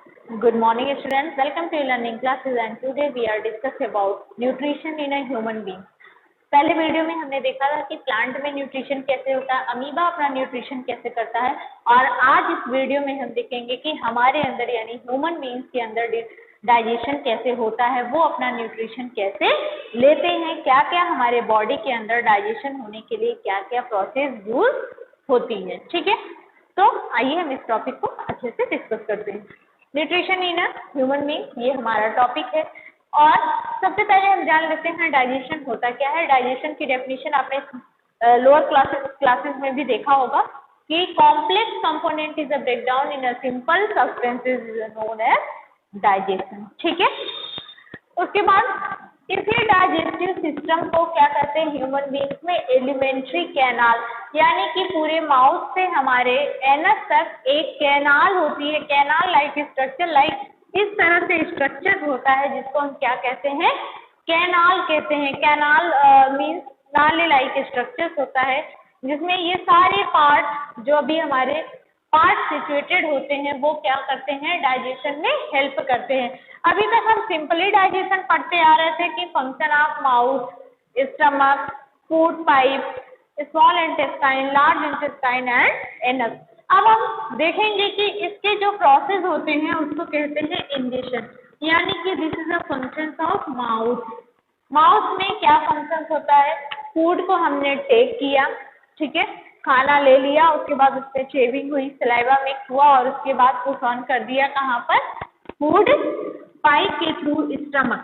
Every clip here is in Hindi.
Good morning students, welcome to learning classes and today we are discussing about nutrition in a human being. पहले वीडियो में हमने देखा था कि प्लांट में न्यूट्रिशन कैसे होता है, अमीबा अपना न्यूट्रिशन कैसे करता है, और आज इस वीडियो में हम देखेंगे कि हमारे अंदर यानी ह्यूमन बीइंग्स के अंदर डाइजेशन कैसे होता है, वो अपना न्यूट्रिशन कैसे लेते हैं, क्या क्या हमारे बॉडी के अंदर डाइजेशन होने के लिए क्या क्या प्रोसेस यूज होती है। ठीक है, तो आइए हम इस टॉपिक को अच्छे से डिस्कस करते हैं। Nutrition in a human being, ये हमारा टॉपिक है। और सबसे पहले हम जान लेते हैं डाइजेशन होता क्या है। डाइजेशन की डेफिनेशन आपने लोअर क्लासेस में भी देखा होगा कि complex component is a breakdown in a simple substances is known as digestion. ठीक है, उसके बाद इसी डाइजेस्टिव सिस्टम को क्या कहते हैं ह्यूमन बीइंग्स में, एलिमेंट्री कैनाल, यानी कि पूरे माउथ से हमारे एनस तक एक कैनाल होती है, कैनाल लाइक स्ट्रक्चर, लाइक इस तरह से स्ट्रक्चर होता है जिसको हम क्या कहते हैं, कैनाल कहते हैं। कैनाल मीन्स नाली लाइक स्ट्रक्चर होता है जिसमें ये सारे पार्ट जो भी हमारे पार्ट सिचुएटेड होते हैं वो क्या करते हैं, डाइजेशन में हेल्प करते हैं। अभी तक हम सिंपली डाइजेशन पढ़ते आ रहे थे कि function of mouth, stomach, food pipe, small intestine, large intestine and anus. अब हम देखेंगे कि इसके जो प्रोसेस होते हैं उसको कहते हैं इंजेशन, यानी कि this is a function of mouth. Mouth में क्या फंक्शन होता है, फूड को हमने टेक किया, ठीक है, खाना ले लिया, उसके बाद उससे चेविंग हुई, सलाइवा मिक्स हुआ और उसके बाद पुश ऑन कर दिया कहाँ पर, फूड पाइप के थ्रू स्टमक।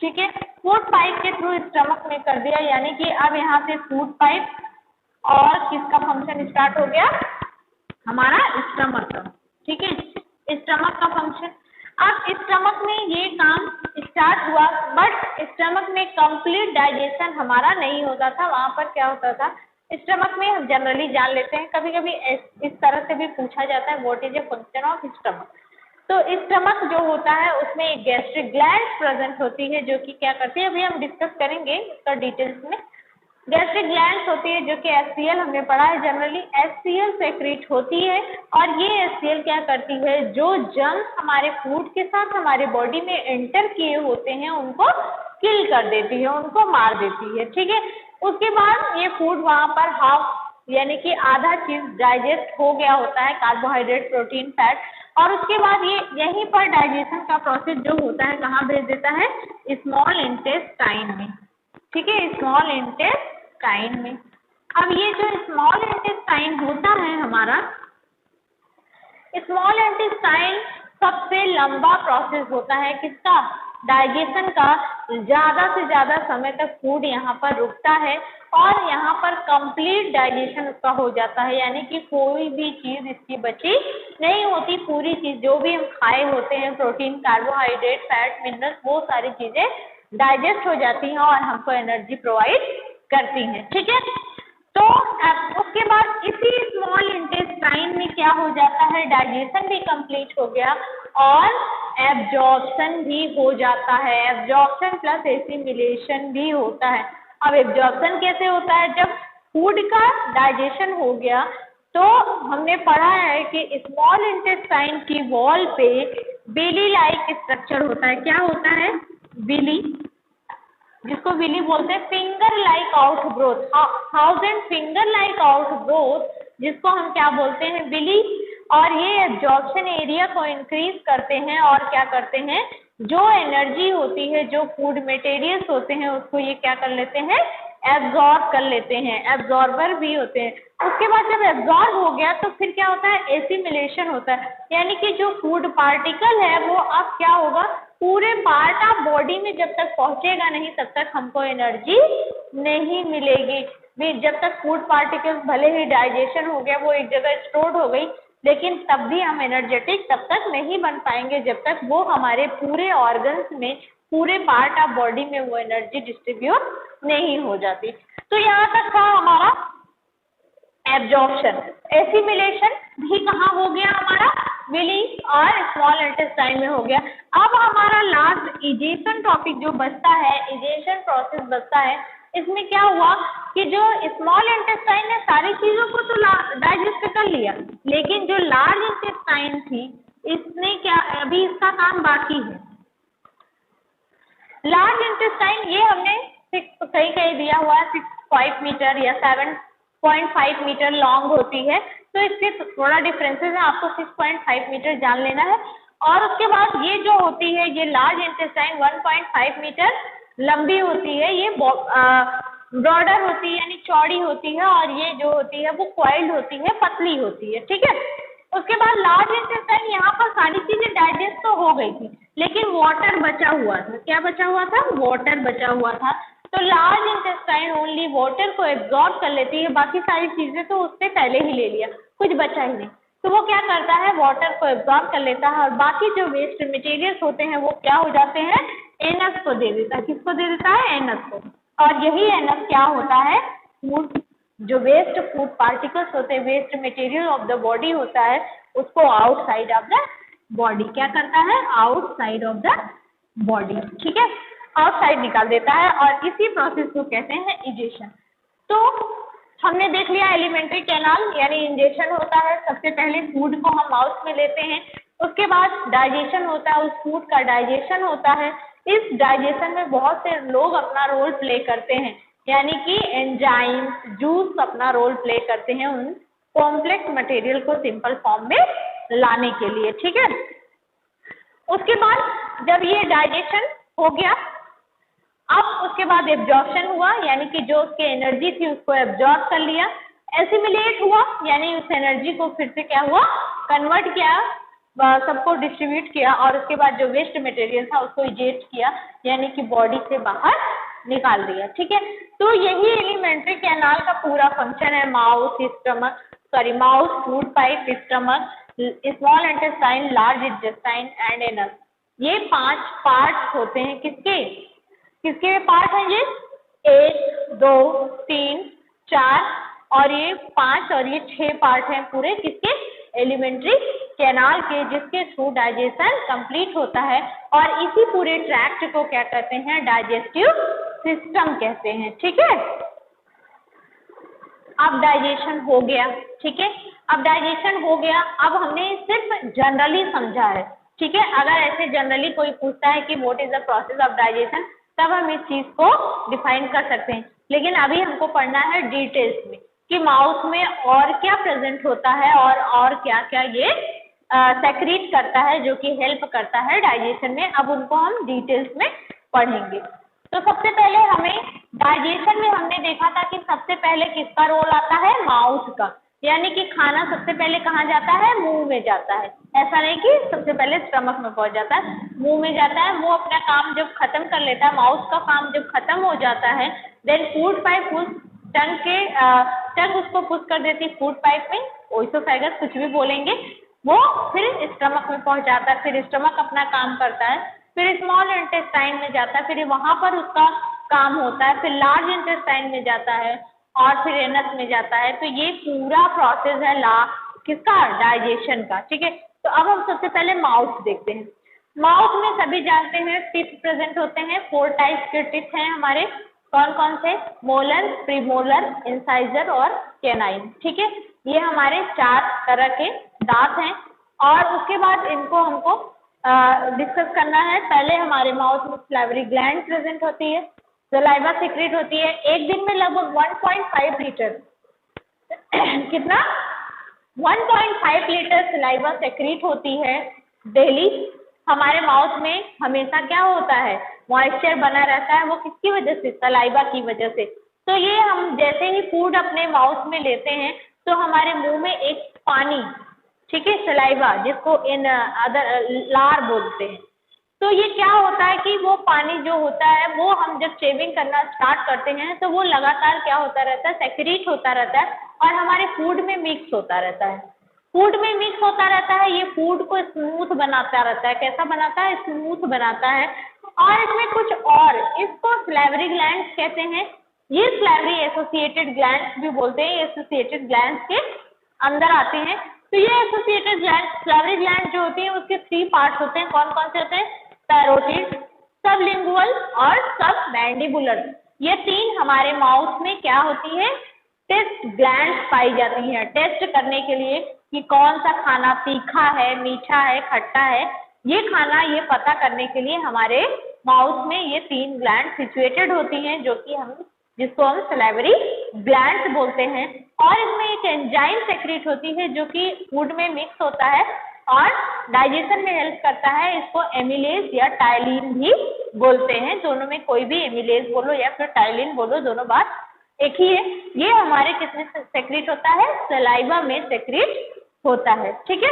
ठीक है, फूड पाइप के थ्रू स्टमक में कर दिया, यानी कि अब यहाँ से फूड पाइप और किसका फंक्शन स्टार्ट हो गया, हमारा स्टमक का। ठीक है, स्टमक का फंक्शन। अब स्टमक में ये काम स्टार्ट हुआ, बट स्टमक में कंप्लीट डाइजेशन हमारा नहीं होता था। वहां पर क्या होता था, स्टमक में हम जनरली जान लेते हैं, कभी कभी इस तरह से भी पूछा जाता है what is a function of stomach. तो स्टमक जो होता है उसमें एक गैस्ट्रिक ग्लैंड प्रेजेंट होती है जो कि क्या करती है, अभी हम डिस्कस करेंगे इसका डिटेल्स में। गैस्ट्रिक ग्लैंड्स होती है जो कि HCl हमने पढ़ा है, जनरली HCl सेक्रेट होती है, और ये HCl क्या करती है, जो जर्म्स हमारे फूड के साथ हमारे बॉडी में एंटर किए होते हैं उनको किल कर देती है, उनको मार देती है। ठीक है, उसके बाद ये फूड वहां पर हाफ यानी कि आधा चीज डाइजेस्ट हो गया होता है, कार्बोहाइड्रेट, प्रोटीन, फैट, और उसके बाद ये यहीं पर डाइजेशन का प्रोसेस जो होता है कहाँ भेज देता है, स्मॉल इंटेस्टाइन में। ठीक है, स्मॉल इंटेस्टाइन में। अब ये जो स्मॉल इंटेस्टाइन होता है हमारा, स्मॉल इंटेस्टाइन सबसे लंबा प्रोसेस होता है किसका, डाइजेशन का। ज्यादा से ज्यादा समय तक फूड यहाँ पर रुकता है और यहाँ पर कंप्लीट डाइजेशन उसका हो जाता है, यानी कि कोई भी चीज इसकी बची नहीं होती। पूरी चीज जो भी हम खाए होते हैं, प्रोटीन, कार्बोहाइड्रेट, फैट, मिनरल्स, वो सारी चीजें डाइजेस्ट हो जाती हैं और हमको एनर्जी प्रोवाइड करती हैं। ठीक है, तो उसके बाद इसी स्मॉल इंटेस्टाइन में क्या हो जाता है, डाइजेशन भी कंप्लीट हो गया और एब्जॉर्प्शन भी हो जाता है। एब्जॉर्प्शन प्लस एसिमिलेशन भी होता है। अब एब्जॉर्प्शन कैसे होता है, जब फूड का डाइजेशन हो गया तो हमने पढ़ा है कि स्मॉल इंटेस्टाइन की वॉल पे बिली लाइक स्ट्रक्चर होता है। क्या होता है, बिली, जिसको विली बोलते हैं, finger like out growth, 1000 finger like out growth, जिसको हम क्या बोलते हैं, विली। और ये एब्जॉर्प्शन एरिया को इंक्रीज करते हैं और क्या करते हैं, जो एनर्जी होती है, जो फूड मटेरियल्स होते हैं उसको ये क्या कर लेते हैं, एब्जॉर्ब कर लेते हैं, एब्जॉर्बर भी होते हैं। उसके बाद जब एब्जॉर्ब हो गया तो फिर क्या होता है, एसिमिलेशन होता है, यानी कि जो फूड पार्टिकल है वो अब क्या होगा, पूरे पार्ट ऑफ बॉडी में जब तक पहुंचेगा नहीं तब तक हमको एनर्जी नहीं मिलेगी। जब तक फूड पार्टिकल्स भले ही डाइजेशन हो गया, वो एक जगह स्टोर्ड हो गई, लेकिन तब भी हम एनर्जेटिक तब तक नहीं बन पाएंगे जब तक वो हमारे पूरे ऑर्गन्स में, पूरे पार्ट ऑफ बॉडी में वो एनर्जी डिस्ट्रीब्यूट नहीं हो जाती। तो यहाँ तक था हमारा एब्जॉर्प्शन। एसिमिलेशन भी कहाँ हो गया हमारा, विली और स्मॉल इंटेस्टाइन में हो गया। अब हमारा लास्ट इजेशन टॉपिक जो बचता है, इजेशन प्रोसेस बचता है, इसमें क्या हुआ कि जो स्मॉल इंटेस्टाइन ने सारी चीजों को तो डाइजेस्ट कर लिया, लेकिन जो लार्ज इंटेस्टाइन थी इसने क्या, अभी लार्ज इंटेस्टाइन ये हमने कहीं कहीं दिया हुआ है 6.5 मीटर या 7.5 मीटर लॉन्ग होती है, तो इसके थोड़ा डिफरेंसेस है, आपको 6.5 मीटर जान लेना है। और उसके बाद ये जो होती है ये लार्ज इंटेस्टाइन 1.5 मीटर लंबी होती है, ये ब्रॉडर होती है यानी चौड़ी होती है, और ये जो होती है वो कॉइल्ड होती है, पतली होती है, ठीक है। उसके बाद लार्ज इंटेस्टाइन यहाँ पर सारी चीजें डाइजेस्ट तो हो गई थी, लेकिन वाटर बचा हुआ था। क्या बचा हुआ था? वाटर बचा हुआ था। तो लार्ज इंटेस्टाइन ओनली वाटर को एब्जॉर्ब कर लेती है, बाकी सारी चीजें तो उसने पहले ही ले लिया, कुछ बचा ही नहीं। तो वो क्या करता है? वाटर को एब्जॉर्ब कर लेता है, और बाकी जो वेस्ट मटेरियल्स होते हैं वो क्या हो जाते हैं? एनस को दे देता है। किसको दे देता है? एनस को। और यही एनस क्या होता है? फूड, जो वेस्ट फूड पार्टिकल्स होते हैं, waste material of the body होता है, उसको आउटसाइड ऑफ द बॉडी क्या करता है? आउटसाइड ऑफ द बॉडी, ठीक है, आउटसाइड निकाल देता है, और इसी प्रोसेस को कहते हैं इजेशन। तो हमने देख लिया एलिमेंट्री कैनाल यानी इंजेक्शन होता है, सबसे पहले फूड को हम माउथ में लेते हैं, उसके बाद डाइजेशन होता है, उस फूड का डाइजेशन होता है। इस डाइजेशन में बहुत से लोग अपना रोल प्ले करते हैं, यानी कि एंजाइम्स, जूस अपना रोल प्ले करते हैं उन कॉम्प्लेक्स मटेरियल को सिंपल फॉर्म में लाने के लिए, ठीक है। उसके बाद जब ये डाइजेशन हो गया, अब उसके बाद एब्जॉर्प्शन हुआ, यानी कि जो उसकी एनर्जी थी उसको एब्जॉर्ब कर लिया। एसिमिलेट हुआ, यानी उस एनर्जी को फिर से क्या हुआ? कन्वर्ट किया, सबको डिस्ट्रीब्यूट किया, और उसके बाद जो वेस्ट मटेरियल था उसको इजेक्ट किया, यानी कि बॉडी से बाहर निकाल दिया, ठीक है। तो यही एलिमेंट्री कैनाल का पूरा फंक्शन है। Mouth, food pipe, stomach, small intestine, large intestine and anus, ये 5 पार्ट्स होते हैं। किसके किसके पार्ट हैं ये? 1, 2, 3, 4 और ये 5 और ये 6 पार्ट हैं पूरे किसके? एलिमेंट्री कैनाल के, जिसके थ्रू डाइजेशन कंप्लीट होता है, और इसी पूरे ट्रैक्ट को क्या कहते हैं? डाइजेस्टिव सिस्टम कहते हैं, ठीक है। अब डाइजेशन हो गया, ठीक है, अब डाइजेशन हो गया, अब हमने सिर्फ जनरली समझा है, ठीक है। अगर ऐसे जनरली कोई पूछता है कि what is the process of digestion, तब हम इस चीज को डिफाइन कर सकते हैं, लेकिन अभी हमको पढ़ना है डिटेल्स में कि माउथ में और क्या प्रेजेंट होता है, और क्या क्या ये सेक्रीट करता है जो कि हेल्प करता है डाइजेशन में। अब उनको हम डिटेल्स में पढ़ेंगे। तो सबसे पहले हमें डाइजेशन में हमने देखा था कि सबसे पहले किसका रोल आता है? माउथ का, यानी कि खाना सबसे पहले कहाँ जाता है? मुंह में जाता है। ऐसा नहीं कि सबसे पहले स्टमक में पहुंच जाता है, मुंह में जाता है। वो अपना काम जब खत्म कर लेता है, माउथ का काम जब खत्म हो जाता है, देन फूड पाइप पुश, टंग उसको पुश कर देती फूड पाइप में, ओइसोफेगस कुछ भी बोलेंगे, वो फिर स्टमक में पहुंच जाता है, फिर स्टमक अपना काम करता है, फिर स्मॉल इंटेस्टाइन में जाता है, फिर वहां पर उसका काम होता है, फिर लार्ज इंटेस्टाइन में जाता है, और फिर एनस में जाता है। तो ये पूरा प्रोसेस है किसका? डाइजेशन का, ठीक है। तो अब हम सबसे पहले माउथ देखते हैं। माउथ में सभी जानते हैं टीथ प्रेजेंट होते हैं, 4 टाइप्स के टीथ हैं हमारे। कौन कौन से? मोलर, प्रीमोलर, इंसाइजर और कैनाइन, ठीक है। ये हमारे 4 तरह के दांत हैं, और उसके बाद इनको हमको डिस्कस करना है। पहले हमारे माउथ में सलाइवरी ग्लैंड प्रेजेंट होती है, सलाइवा सीक्रेट होती है। एक दिन में लगभग 1.5 लीटर कितना? 1.5 लीटर सलाइवा सेक्रेट होती है डेली। हमारे माउथ में हमेशा क्या होता है? मॉइस्चर बना रहता है। वो किसकी वजह से? सलाइवा की वजह से। तो ये हम जैसे ही फूड अपने माउथ में लेते हैं तो हमारे मुंह में एक पानी, ठीक है, सलाइवा, जिसको इन अदर लार बोलते हैं। तो ये क्या होता है कि वो पानी जो होता है वो हम जब शेविंग करना स्टार्ट करते हैं तो वो लगातार क्या होता रहता है? सेक्रीट होता रहता है, और हमारे फूड में मिक्स होता रहता है। फूड में मिक्स होता रहता है, ये फूड को स्मूथ बनाता रहता है। कैसा बनाता है? स्मूथ बनाता है। और इसमें कुछ और, इसको सलाइवरी ग्लैंड्स कहते हैं। ये सलाइवरी एसोसिएटेड ग्लैंड्स भी बोलते हैं, एसोसिएटेड ग्लैंड्स के अंदर आते हैं। तो ये एसोसिएटेड ग्लैंड, सलाइवरी ग्लैंड जो होती है उसके 3 पार्ट्स होते हैं। कौन कौन से होते हैं? पैरोटिड, सबलिंगुअल और सबमैंडिबुलर। ये 3 हमारे माउथ में क्या होती है? टेस्ट ग्लैंड्स पाई जाती हैं, टेस्ट करने के लिए कि कौन सा खाना तीखा है, मीठा है, खट्टा है। ये खाना ये पता करने के लिए हमारे माउथ में ये 3 ग्लैंड सिचुएटेड होती हैं, जो कि जिसको हम सलाइवरी ग्लैंड्स बोलते हैं। और इसमें एक एंजाइम सेक्रेट होती है जो कि फूड में मिक्स होता है और डाइजेशन में हेल्प करता है। इसको एमिलेज या टाइलिन भी बोलते हैं। दोनों में कोई भी, एमिलेज बोलो या फिर टाइलिन बोलो, दोनों बात एक ही है। ये हमारे किसमें सेक्रेट होता है? सलाइवा में सेक्रेट होता है। ठीक है,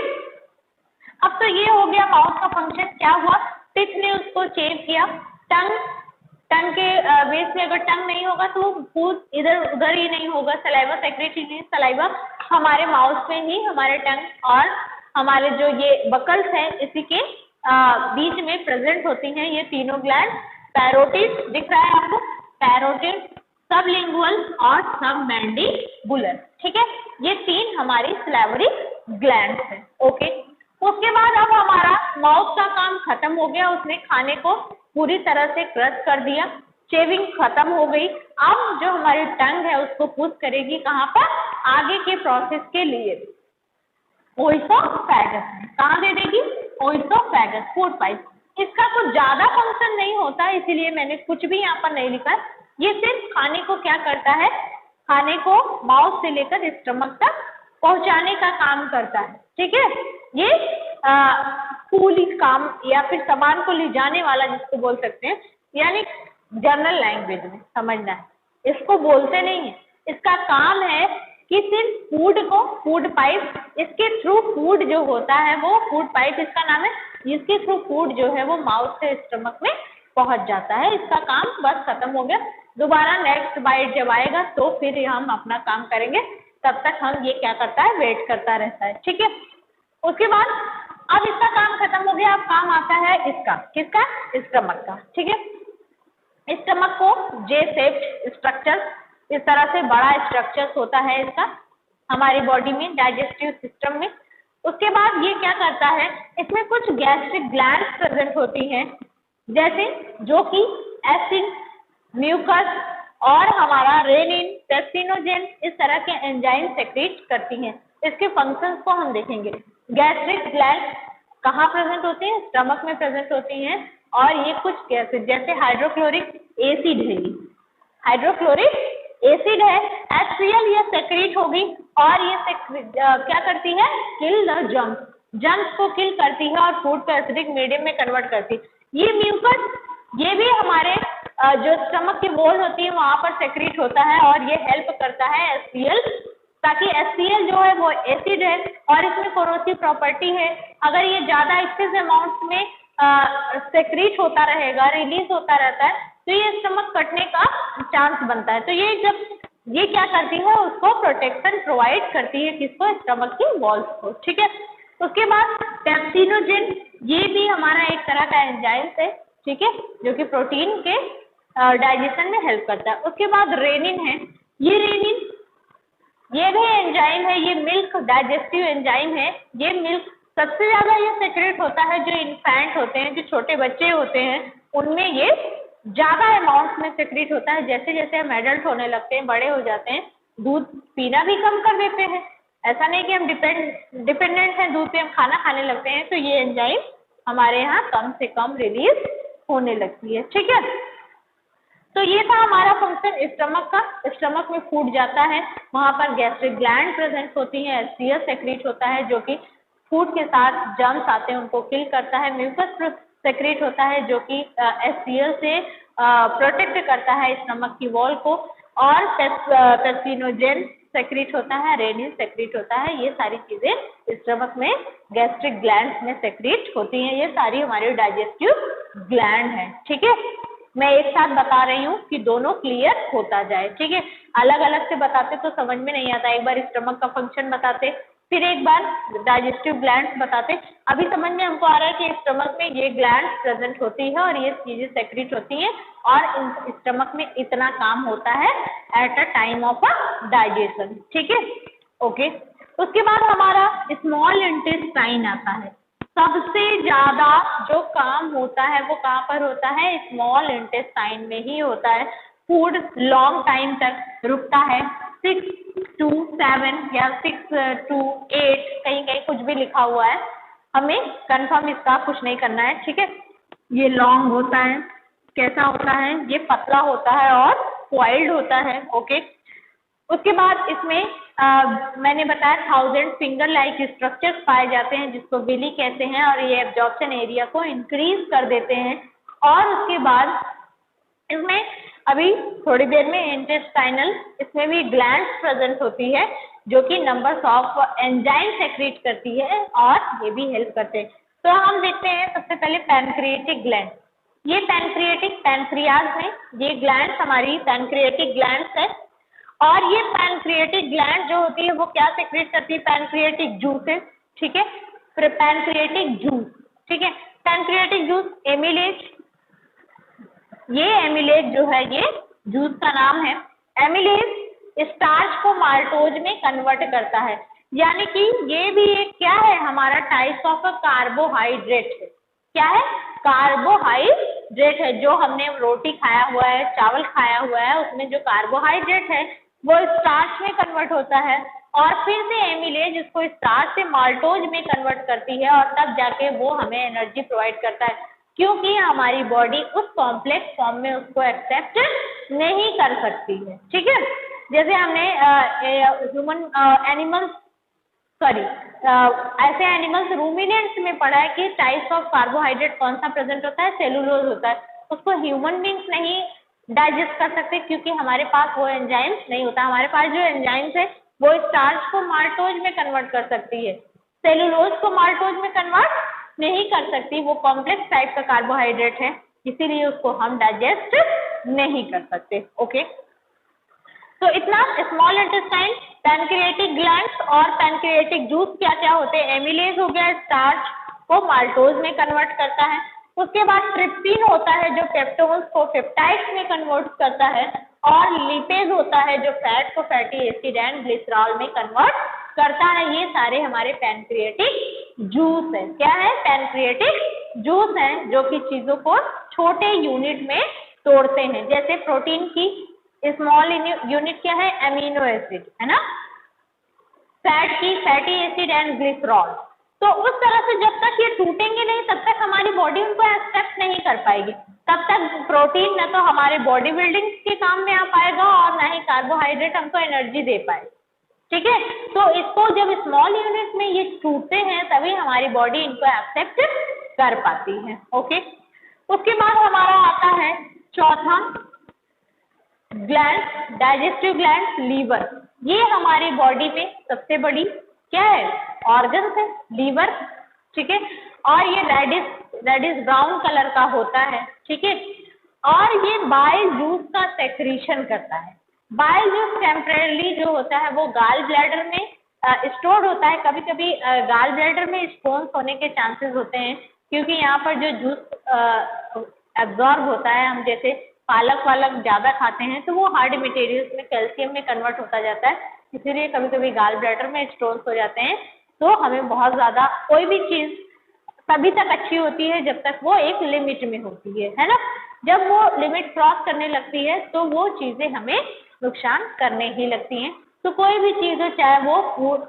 अब तो ये हो गया माउथ का फंक्शन। क्या हुआ? टिप ने उसको चेव किया। टंग के बेस में अगर टंग नहीं होगा तो फूड इधर उधर ही नहीं होगा, सलाइवा सेक्रेट ही नहीं। सलाइवा हमारे माउथ में ही हमारे टंग और हमारे जो ये बकल्स हैं इसी के बीच में प्रेजेंट होती हैं ये तीनों ग्लैंड। पैरोटिड दिख रहा है आपको? पैरोटिड, सबलिंगुअल और सबमैंडिबुलर। ठीक है, ये 3 हमारी सलाइवरी ग्लैंड्स हैं। ओके, उसके बाद अब हमारा माउथ का काम खत्म हो गया। उसने खाने को पूरी तरह से क्रश कर दिया, चेविंग खत्म हो गई। अब जो हमारी टंग है उसको पुश करेगी कहाँ पर? आगे के प्रोसेस के लिए ओइसोफेगस में। कहाँ दे देगी? Oesophagus, food pipe. इसका कुछ ज्यादा फंक्शन नहीं होता, इसीलिए मैंने कुछ भी यहाँ पर नहीं लिखा है। ये सिर्फ खाने को क्या करता है? खाने को माउथ से लेकर स्टमक तक पहुंचाने का काम करता है। ठीक है, ये फूल काम या फिर सामान को ले जाने वाला जिसको बोल सकते हैं, यानी जनरल लैंग्वेज में समझना है। इसको बोलते नहीं है, इसका काम है कि सिर्फ फूड को, फूड पाइप, इसके थ्रू फूड जो होता है वो फूड पाइप इसका नाम है, इसके थ्रू फूड जो है वो माउथ से स्टमक में पहुंच जाता है। इसका काम बस खत्म हो गया। दोबारा नेक्स्ट बाइट जब आएगा तो फिर हम अपना काम करेंगे, तब तक हम ये क्या करता है? वेट करता रहता है। ठीक है, उसके बाद अब इसका काम खत्म हो गया। अब काम आता है इसका, किसका? स्टमक का। ठीक है, स्टमक को जे शेप्ड स्ट्रक्चर, इस तरह से बड़ा स्ट्रक्चर होता है इसका हमारी बॉडी में, डाइजेस्टिव सिस्टम में। उसके बाद ये क्या करता है? इसमें कुछ गैस्ट्रिक ग्लैंड्स प्रेजेंट होती हैं, जैसे जो कि एसिड, म्यूकस और हमारा रेनिन, पेप्सिनोजेन, इस तरह के एंजाइम सेक्रेट करती हैं। इसके फंक्शंस को हम देखेंगे। गैस्ट्रिक ग्लैंड कहाँ प्रेजेंट होती हैं? स्टमक में प्रेजेंट होती हैं। और ये कुछ गैसेज जैसे हाइड्रोक्लोरिक एसिड है, ये हाइड्रोक्लोरिक एसिड है, HCl, ये सेक्रेट होगी और ये क्या करती है? किल द जर्म्स को किल करती है और फूड को एसिडिक मीडियम में कन्वर्ट करती है। ये म्यूकस, ये भी हमारे जो स्टमक की वॉल होती है वहां पर सेक्रेट होता है और ये हेल्प करता है HCl, ताकि HCl जो है वो एसिड है और इसमें कोरोसिव प्रॉपर्टी है। अगर ये ज्यादा एक्सेस अमाउंट में सेक्रेट होता रहेगा, रिलीज होता रहता है, तो ये स्टमक कटने का चांस बनता है। तो ये जब ये क्या करती है? उसको प्रोटेक्शन प्रोवाइड करती है, किसको? स्टमक की वॉल्स को। ठीक है, उसके बाद पेप्सिनोजेन, ये भी हमारा एक तरह का एंजाइम है, ठीक है, जो कि प्रोटीन के डाइजेशन में हेल्प करता है। उसके बाद रेनिन है, ये रेनिन ये भी एंजाइम है, ये मिल्क डाइजेस्टिव एंजाइम है। ये मिल्क सबसे ज्यादा ये सेक्रेट होता है जो इन्फेंट होते हैं, जो छोटे बच्चे होते हैं, उनमें ये ज्यादा अमाउंट में सेक्रेट होता है। जैसे जैसे हम एडल्ट होने लगते हैं, बड़े हो जाते हैं, दूध पीना भी कम कर देते हैं। ऐसा नहीं कि हम डिपेंडेंट हैं दूध पे, हम खाना खाने लगते हैं, तो ये एंजाइम हमारे यहाँ कम से कम रिलीज होने लगती है। ठीक है, तो ये था हमारा फंक्शन स्टमक का। स्टमक में फूड जाता है, वहां पर गैस्ट्रिक ग्लैंड प्रेजेंट होती है, HCl सेक्रेट होता है जो कि फूड के साथ जर्म्स आते हैं उनको किल करता है। म्यूकस सेक्रेट होता है जो कि HCl से प्रोटेक्ट करता है स्टमक की वॉल को। और पेप्सिनोजेन सेक्रेट होता है, रेनिन सेक्रेट होता है। ये सारी चीजें स्टमक में गैस्ट्रिक ग्लैंड्स में सेक्रेट होती हैं। ये सारी हमारी डाइजेस्टिव ग्लैंड है। ठीक है, मैं एक साथ बता रही हूँ कि दोनों क्लियर होता जाए। ठीक है, अलग अलग से बताते तो समझ में नहीं आता। एक बार स्टमक का फंक्शन बताते, फिर एक बार डाइजेस्टिव ग्लैंड्स बताते। अभी समझ में हमको आ रहा है कि स्टमक में ये ग्लैंड्स प्रेजेंट होती है और ये चीजें सेक्रेट होती हैं और स्टमक में इतना काम होता है at a time of a digestion. ठीक है, ओके। उसके बाद हमारा स्मॉल इंटेस्टाइन आता है। सबसे ज्यादा जो काम होता है वो कहाँ पर होता है? स्मॉल इंटेस्टाइन में ही होता है। फूड लॉन्ग टाइम तक रुकता है, 6 to 7 या 6 to 8, कहीं कहीं कुछ भी लिखा हुआ है, हमें कंफर्म इसका कुछ नहीं करना है। ठीक है, ये लॉन्ग होता है, कैसा होता है, ये पतला होता है और कॉइल्ड होता है। ओके, उसके बाद इसमें मैंने बताया 1000 फिंगर लाइक स्ट्रक्चर्स पाए जाते हैं जिसको विली कहते हैं, और ये एब्जॉर्प्शन एरिया को इंक्रीज कर देते हैं। और उसके बाद इसमें अभी थोड़ी देर में इंटेस्टाइनल, इसमें भी ग्लैंड्स प्रेजेंट होती है जो कि नंबर्स ऑफ एंजाइम सेक्रेट करती है और ये भी हेल्प करते हैं। तो हम देखते हैं सबसे पहले पैनक्रिएटिक ग्लैंड। ये पैनक्रियाज में ये ग्लैंड्स हमारी पैनक्रिएटिक ग्लैंड्स है, और ये पैनक्रिएटिक ग्लैंड जो होती है वो क्या सेक्रेट करती है, पैनक्रिएटिक जूसेस। ठीक है, फिर पैनक्रिएटिक जूस। ठीक है, पैनक्रिएटिक जूस एमिलेज, ये एमिलेज जो है ये जूस का नाम है। एमिलेज स्टार्च को माल्टोज में कन्वर्ट करता है, यानी कि ये भी एक क्या है, हमारा टाइप ऑफ कार्बोहाइड्रेट है। क्या है, कार्बोहाइड्रेट है। जो हमने रोटी खाया हुआ है, चावल खाया हुआ है, उसमें जो कार्बोहाइड्रेट है वो स्टार्च में कन्वर्ट होता है, और फिर से एमिलेज इसको स्टार्च से माल्टोज में कन्वर्ट करती है, और तब जाके वो हमें एनर्जी प्रोवाइड करता है, क्योंकि हमारी बॉडी उस कॉम्प्लेक्स फॉर्म में उसको एक्सेप्ट नहीं कर सकती है। ठीक है, जैसे हमने ह्यूमन एनिमल्स ऐसे एनिमल्स रूमिनेंट्स में पढ़ा है कि टाइप्स ऑफ कार्बोहाइड्रेट कौन सा प्रेजेंट होता है, सेलुलोज होता है। उसको ह्यूमन बींग्स नहीं डाइजेस्ट कर सकते क्योंकि हमारे पास वो एंजाइम्स नहीं होता। हमारे पास जो एंजाइम्स है वो स्टार्च को माल्टोज में कन्वर्ट कर सकती है, सेलुलोज को माल्टोज में कन्वर्ट नहीं कर सकती। वो कॉम्प्लेक्स टाइप का कार्बोहाइड्रेट है, इसीलिए उसको हम डाइजेस्ट नहीं कर सकते। ओके, तो इतना स्मॉल इंटेस्टाइन, पैनक्रिएटिक ग्लैंड्स और पैनक्रिएटिक जूस क्या क्या होते हैं। एमिलेज हो गया, स्टार्च को माल्टोज में कन्वर्ट करता है। उसके बाद ट्रिप्सिन होता है जो पेप्टोन्स को पेप्टाइड्स में कन्वर्ट करता है, और लिपेज होता है जो फैट को फैटी एसिड एंड ग्लिसरॉल में कन्वर्ट करता है। ये सारे हमारे पैनक्रिएटिक जूस है। क्या है, पैनक्रिएटिक जूस है जो कि चीजों को छोटे यूनिट में तोड़ते हैं। जैसे प्रोटीन की स्मॉल यूनिट क्या है, एमिनो एसिड है ना, फैट की फैटी एसिड एंड ग्लिसरॉल। तो उस तरह से जब तक ये टूटेंगे नहीं तब तक हमारी बॉडी उनको एक्सेप्ट नहीं कर पाएगी। तब तक प्रोटीन न तो हमारे बॉडी बिल्डिंग के काम में आ पाएगा और ना ही कार्बोहाइड्रेट हमको एनर्जी दे पाए। ठीक है, तो इसको जब स्मॉल यूनिट में ये टूटते हैं तभी हमारी बॉडी इनको एक्सेप्ट कर पाती है। ओके, उसके बाद हमारा आता है चौथा ग्लैंड, डाइजेस्टिव ग्लैंड, लीवर। ये हमारी बॉडी में सबसे बड़ी क्या है, ऑर्गन है, लीवर। ठीक है, और ये रेडिश ब्राउन कलर का होता है। ठीक है, और ये बाइल जूस का सेक्रीशन करता है। बाइल जूस टेम्परेली जो होता है वो गाल ब्लैडर में स्टोर होता है। कभी कभी गाल ब्लैडर में स्टोन्स होने के चांसेस होते हैं क्योंकि यहाँ पर जो जूस एब्जॉर्ब होता है, हम जैसे पालक वालक ज्यादा खाते हैं तो वो हार्ड मटेरियल्स में कैल्शियम में कन्वर्ट होता जाता है, इसीलिए कभी कभी गाल ब्लैडर में स्टोन्स हो जाते हैं। तो हमें बहुत ज्यादा कोई भी चीज तभी तक अच्छी होती है जब तक वो एक लिमिट में होती है ना। जब वो लिमिट क्रॉस करने लगती है तो वो चीजें हमें नुकसान करने ही लगती हैं। तो कोई भी चीज हो, चाहे वो फूड,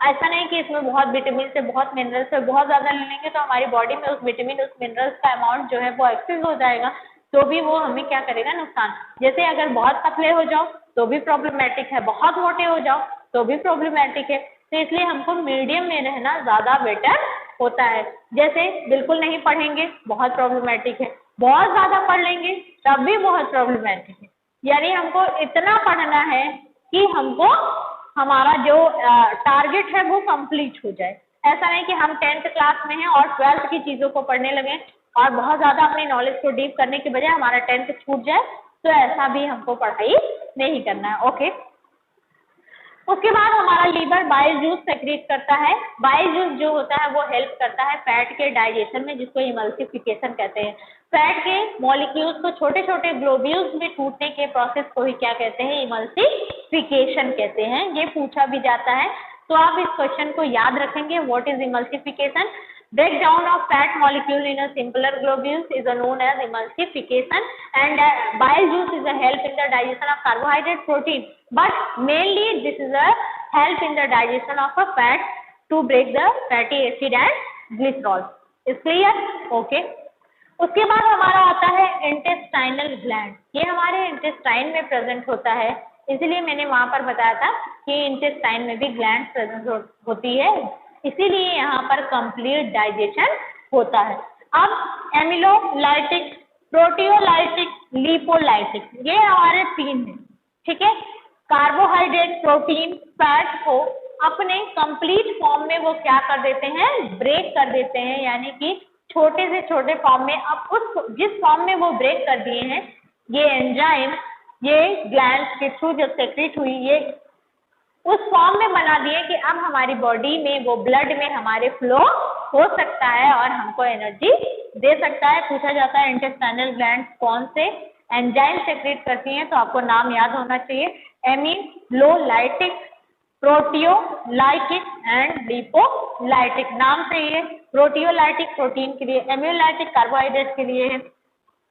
ऐसा नहीं कि इसमें बहुत विटामिन से बहुत मिनरल्स है, बहुत ज्यादा ले लेंगे तो हमारी बॉडी में उस विटामिन उस मिनरल्स का अमाउंट जो है वो एक्सेस हो जाएगा, तो भी वो हमें क्या करेगा, नुकसान। जैसे अगर बहुत पतले हो जाओ तो भी प्रॉब्लमेटिक है, बहुत मोटे हो जाओ तो भी प्रॉब्लमेटिक है। तो इसलिए हमको मीडियम में रहना ज्यादा बेटर होता है। जैसे बिल्कुल नहीं पढ़ेंगे, बहुत प्रॉब्लमेटिक है, बहुत ज्यादा पढ़ लेंगे तब भी बहुत प्रॉब्लमेटिक है। यानी हमको इतना पढ़ना है कि हमको हमारा जो टारगेट है वो कंप्लीट हो जाए। ऐसा नहीं कि हम 10th क्लास में हैं और 12th की चीजों को पढ़ने लगे और बहुत ज्यादा अपनी नॉलेज को डीप करने के बजाय हमारा 10th छूट जाए, तो ऐसा भी हमको पढ़ाई नहीं करना है। ओके, उसके बाद हमारा लीवर बाइल जूस सेक्रेट करता है। बाइल जूस जो होता है वो हेल्प करता है फैट के डाइजेशन में, जिसको इमल्सिफिकेशन कहते हैं। फैट के मॉलिक्यूल्स को छोटे छोटे ग्लोब्यूल्स में टूटने के प्रोसेस को ही क्या कहते हैं, इमल्सिफिकेशन कहते हैं। ये पूछा भी जाता है, तो आप इस क्वेश्चन को याद रखेंगे। What is emulsification? Breakdown of fat molecule in a simpler globules is known as emulsification, and bile juice is a help in the digestion of carbohydrate, protein, but mainly this is a help in the digestion of a fat to break the fatty acid and glycerol. Is clear? Okay. उसके बाद हमारा आता है इंटेस्टाइनल ग्लैंड। ये हमारे इंटेस्टाइन में प्रेजेंट होता है, इसलिए मैंने वहां पर बताया था कि इंटेस्टाइन में भी ग्लैंड प्रेजेंट होती है, इसीलिए यहाँ पर कंप्लीट डाइजेशन होता है। अब एमिलोलाइटिक, प्रोटियोलाइटिक, लिपोलाइटिक, ये हमारे तीन हैं, ठीक है। कार्बोहाइड्रेट, प्रोटीन, फैट को अपने कंप्लीट फॉर्म में वो क्या कर देते हैं, ब्रेक कर देते हैं, यानी कि छोटे से छोटे फॉर्म में, अब उस जिस फॉर्म में वो ब्रेक कर दिए हैं, ये एंजाइम ये ग्लैंड्स के थ्रू जब सेक्रेट हुई, ये उस फॉर्म में बना दिए कि अब हमारी बॉडी में वो ब्लड में हमारे फ्लो हो सकता है और हमको एनर्जी दे सकता है। पूछा जाता है इंटेस्टाइनल ग्लैंड्स कौन से एंजाइम सेक्रेट करती हैं, तो आपको नाम याद होना चाहिए, एमिलोलाइटिक, प्रोटियोलाइटिक एंड लिपोलाइटिक। नाम से ये प्रोटियोलाइटिक प्रोटीन के लिए, एमियोलाइटिक कार्बोहाइड्रेट के लिए है,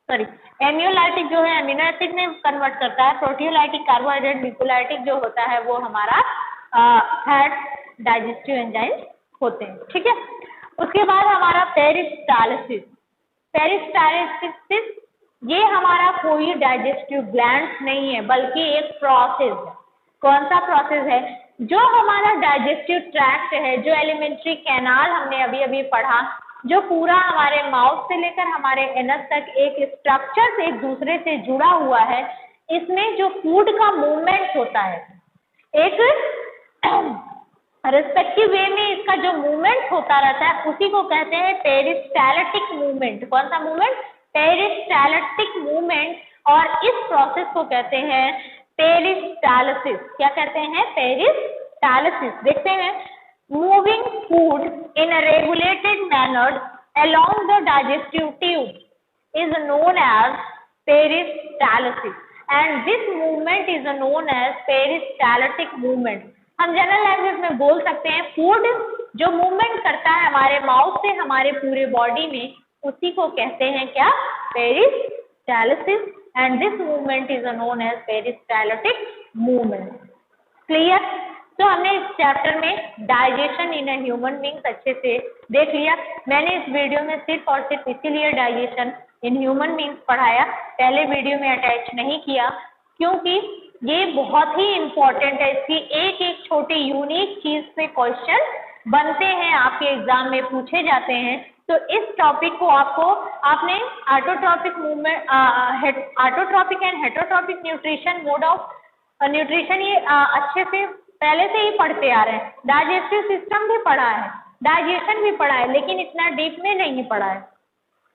सॉरी एमियोलाइटिक जो है अमीनो एसिड में कन्वर्ट करता है, प्रोटियोलाइटिक कार्बोहाइड्रेट, लिपोलाइटिक जो होता है वो हमारा फैट डाइजेस्टिव एंजाइम होते हैं, ठीक है। उसके बाद हमारा पेरिस्टालसिस। पेरिस्टालसिस ये हमारा कोई डाइजेस्टिव ग्लैंड्स नहीं है, बल्कि एक प्रोसेस है। कौन सा प्रोसेस है? जो हमारा डाइजेस्टिव ट्रैक्ट है, जो एलिमेंट्री कैनाल हमने अभी अभी पढ़ा, जो पूरा हमारे माउथ से लेकर हमारे एनस तक एक स्ट्रक्चर से एक दूसरे से जुड़ा हुआ है, इसमें जो फूड का मूवमेंट होता है, एक रिस्पेक्टिव वे में इसका जो मूवमेंट होता रहता है, उसी को कहते हैं पेरिस्टाल्टिक मूवमेंट। कौन सा मूवमेंट? Peristaltic movement. और इस प्रोसेस को कहते हैं पेरिस्टालसिस। क्या कहते हैं? पेरिस्टालसिस। देखते हैं, moving food in a regulated manner along the digestive tube is known as peristalsis and this movement is known as peristaltic movement। हम जनरल लैंग्वेज में बोल सकते हैं फूड जो मूवमेंट करता है हमारे माउथ से हमारे पूरे बॉडी में, उसी को कहते हैं क्या? Peristalsis and this movement is known as peristaltic movement. Clear? तो हमने इस चैप्टर में digestion in a human beings अच्छे से देख लिया। मैंने इस वीडियो में सिर्फ और सिर्फ इसीलिए डाइजेशन इन ह्यूमन बीइंग्स पढ़ाया, पहले वीडियो में अटैच नहीं किया, क्योंकि ये बहुत ही इम्पोर्टेंट है। इसकी एक एक छोटी यूनिक चीज से क्वेश्चन बनते हैं, आपके एग्जाम में पूछे जाते हैं। तो इस टॉपिक को आपने autotrophic movement, autotrophic and heterotrophic nutrition, mode of nutrition, ये अच्छे से पहले से ही पढ़ते आ रहे हैं। डाइजेस्टिव सिस्टम भी पढ़ा है, डाइजेशन भी पढ़ा है, लेकिन इतना डीप में नहीं पढ़ा है।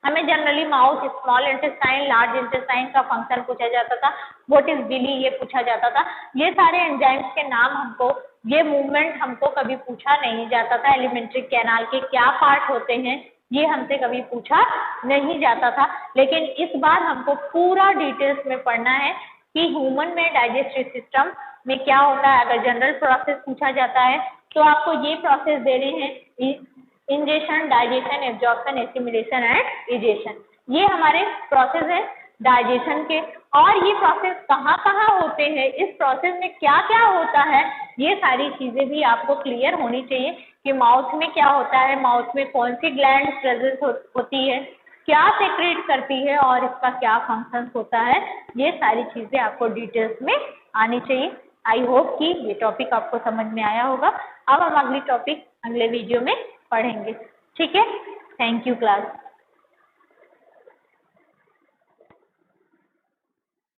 हमें generally mouth, small intestine, large intestine का फंक्शन पूछा जाता था, व्हाट इज बिली ये पूछा जाता था। ये सारे एंजाइम्स के नाम हमको, ये मूवमेंट हमको कभी पूछा नहीं जाता था। एलिमेंट्री कैनाल के क्या पार्ट होते हैं ये हमसे कभी पूछा नहीं जाता था, लेकिन इस बार हमको पूरा डिटेल्स में पढ़ना है कि ह्यूमन में डाइजेस्टिव सिस्टम में क्या होता है। अगर जनरल प्रोसेस पूछा जाता है तो आपको ये प्रोसेस देने हैं, ingestion, digestion, absorption, assimilation and egestion. ये हमारे प्रोसेस है डाइजेशन के। और ये प्रोसेस कहाँ कहाँ होते हैं, इस प्रोसेस में क्या क्या होता है, ये सारी चीजें भी आपको क्लियर होनी चाहिए कि माउथ में क्या होता है, माउथ में कौन सी ग्लैंड प्रेजेंट होती है, क्या सेक्रेट करती है और इसका क्या फंक्शन होता है, ये सारी चीजें आपको डिटेल्स में आनी चाहिए। आई होप कि ये टॉपिक आपको समझ में आया होगा। अब हम अगली टॉपिक अगले वीडियो में पढ़ेंगे, ठीक है। Thank you class.